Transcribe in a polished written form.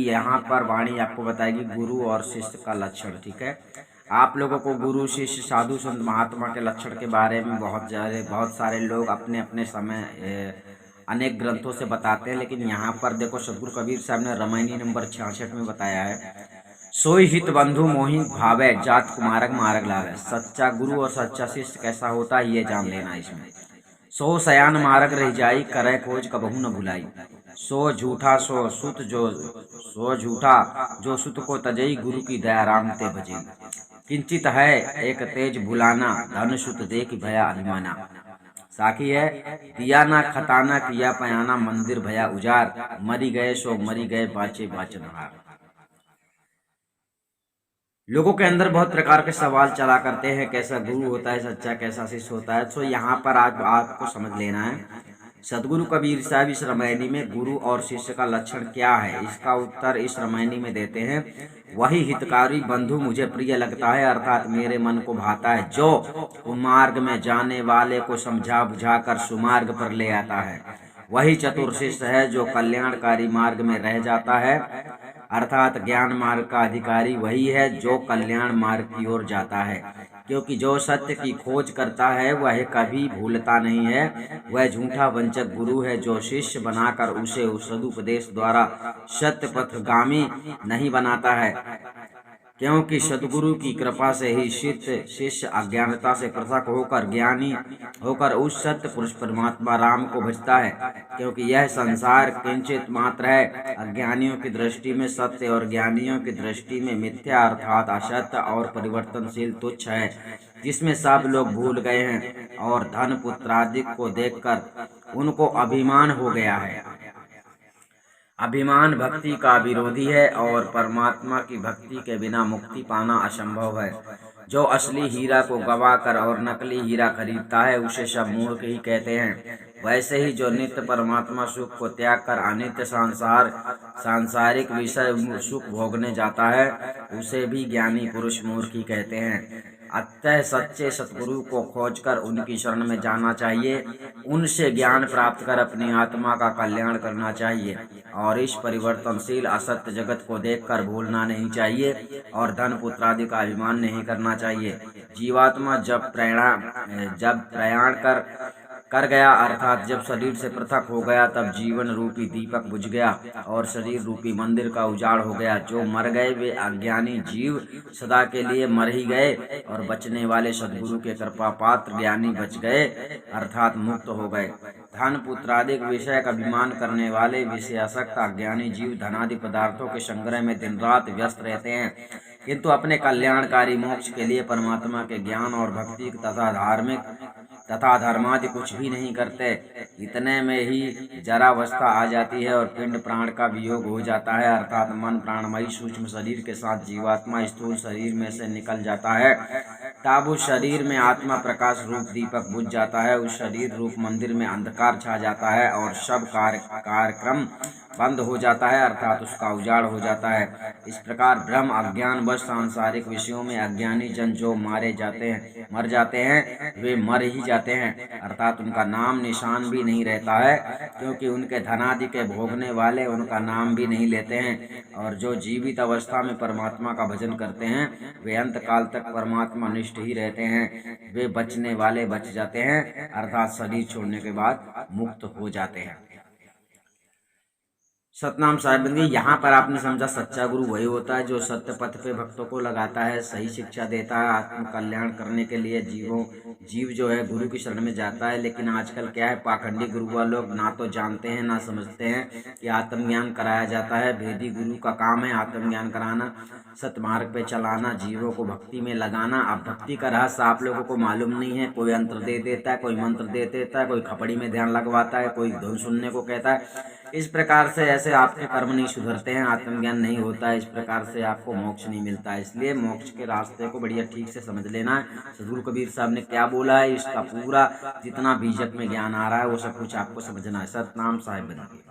यहाँ पर वाणी आपको बताएगी गुरु और शिष्य का लक्षण। ठीक है, आप लोगों को गुरु शिष्य साधु संत महात्मा के लक्षण के बारे में बहुत सारे लोग अपने अपने समय अनेक ग्रंथों से बताते हैं, लेकिन यहाँ पर देखो सदगुरु कबीर साहब ने रामायणी नंबर 66 में बताया है, सोई हित बंधु मोहि भावे जात कुमारक मार्ग लावे। सच्चा गुरु और सच्चा शिष्य कैसा होता है ये जान लेना इसमें। सो सयान मार्ग रह जाई करे खोज कबहू न भुलाई। सो झूठा जो सुत को तजई गुरु की दया राम ते भजे। किंचित है एक तेज भुलाना धन सुत देख भया अभिमाना। साखी है दिया ना खताना किया पयाना मंदिर भया उजार। मरी गए सो मरी गए बाचे बाचनहार। लोगों के अंदर बहुत प्रकार के सवाल चला करते हैं, कैसा गुरु होता है सच्चा, कैसा शिष्य होता है। तो यहाँ पर आज आपको समझ लेना है, सदगुरु कबीर साहब इस रामायणी में गुरु और शिष्य का लक्षण क्या है, इसका उत्तर इस रामायणी में देते हैं। वही हितकारी बंधु मुझे प्रिय लगता है, अर्थात मेरे मन को भाता है, जो मार्ग में जाने वाले को समझा बुझा कर सुमार्ग पर ले आता है। वही चतुर शिष्य है जो कल्याणकारी मार्ग में रह जाता है, अर्थात ज्ञान मार्ग का अधिकारी वही है जो कल्याण मार्ग की ओर जाता है। क्योंकि जो सत्य की खोज करता है वह कभी भूलता नहीं है। वह झूठा वंचक गुरु है जो शिष्य बनाकर उसे उस सदुपदेश द्वारा सत्य पथगामी नहीं बनाता है। क्योंकि सदगुरु की कृपा से ही शिष्य अज्ञानता से पृथक होकर ज्ञानी होकर उस सत्य पुरुष परमात्मा राम को भजता है। क्योंकि यह संसार किंचित मात्र है, अज्ञानियों की दृष्टि में सत्य और ज्ञानियों की दृष्टि में मिथ्या अर्थात असत्य और परिवर्तनशील तुच्छ है, जिसमें सब लोग भूल गए हैं और धन पुत्र आदि को देखकर उनको अभिमान हो गया है। अभिमान भक्ति का विरोधी है और परमात्मा की भक्ति के बिना मुक्ति पाना असंभव है। जो असली हीरा को गवाकर और नकली हीरा खरीदता है उसे सब मूर्ख ही कहते हैं। वैसे ही जो नित्य परमात्मा सुख को त्याग कर अनित्य सांसारिक विषय सुख भोगने जाता है उसे भी ज्ञानी पुरुष मूर्ख ही कहते हैं। अतः सच्चे सतगुरु को खोजकर उनकी शरण में जाना चाहिए, उनसे ज्ञान प्राप्त कर अपनी आत्मा का कल्याण करना चाहिए और इस परिवर्तनशील असत्य जगत को देखकर भूलना नहीं चाहिए और धन पुत्र आदि का अभिमान नहीं करना चाहिए। जीवात्मा जब प्रयाण कर गया अर्थात जब शरीर से पृथक हो गया तब जीवन रूपी दीपक बुझ गया और शरीर रूपी मंदिर का उजाड़ हो गया। जो मर गए वे अज्ञानी जीव सदा के लिए मर ही गए और बचने वाले सद्गुरु के कृपा पात्र ज्ञानी बच गए अर्थात मुक्त हो गए। धन पुत्र आदि विषय का अभिमान करने वाले विषयासक्त अज्ञानी जीव धनादि पदार्थों के संग्रह में दिन रात व्यस्त रहते हैं, किंतु अपने कल्याणकारी मोक्ष के लिए परमात्मा के ज्ञान और भक्ति तथा धर्मादि कुछ भी नहीं करते। इतने में ही जरावस्था आ जाती है और पिंड प्राण का वियोग हो जाता है, अर्थात मन प्राणमयी सूक्ष्म शरीर के साथ जीवात्मा स्थूल शरीर में से निकल जाता है। तब उस शरीर में आत्मा प्रकाश रूप दीपक बुझ जाता है, उस शरीर रूप मंदिर में अंधकार छा जाता है और सब कार्यक्रम बंद हो जाता है, अर्थात उसका उजाड़ हो जाता है। इस प्रकार ब्रह्म अज्ञान व सांसारिक विषयों में अज्ञानी जन जो मर जाते हैं वे मर ही जाते हैं, अर्थात उनका नाम निशान भी नहीं रहता है, क्योंकि उनके धनादि के भोगने वाले उनका नाम भी नहीं लेते हैं। और जो जीवित अवस्था में परमात्मा का भजन करते हैं वे अंत काल तक परमात्मा निष्ठ ही रहते हैं। वे बचने वाले बच जाते हैं, अर्थात शरीर छोड़ने के बाद मुक्त हो जाते हैं। सतनाम साहिब बंदी, यहाँ पर आपने समझा सच्चा गुरु वही होता है जो सत्य पथ पे भक्तों को लगाता है, सही शिक्षा देता है, आत्म कल्याण करने के लिए जीव जो है गुरु की शरण में जाता है। लेकिन आजकल क्या है, पाखंडी गुरु लोग ना तो जानते हैं ना समझते हैं कि आत्मज्ञान कराया जाता है। भेदी गुरु का काम है आत्मज्ञान कराना, सतमार्ग पे चलाना, जीवों को भक्ति में लगाना। अब भक्ति का रहस्य आप लोगों को मालूम नहीं है। कोई यंत्र दे देता है, कोई मंत्र दे देता है, कोई खपड़ी में ध्यान लगवाता है, कोई धुन सुनने को कहता है। इस प्रकार से ऐसे आपके कर्म नहीं सुधरते हैं, आत्मज्ञान नहीं होता है, इस प्रकार से आपको मोक्ष नहीं मिलता है। इसलिए मोक्ष के रास्ते को बढ़िया ठीक से समझ लेना है। सदगुरु कबीर साहब ने क्या बोला है, इसका पूरा जितना बीजक में ज्ञान आ रहा है वो सब कुछ आपको समझना है। सतनाम साहिब बंदी।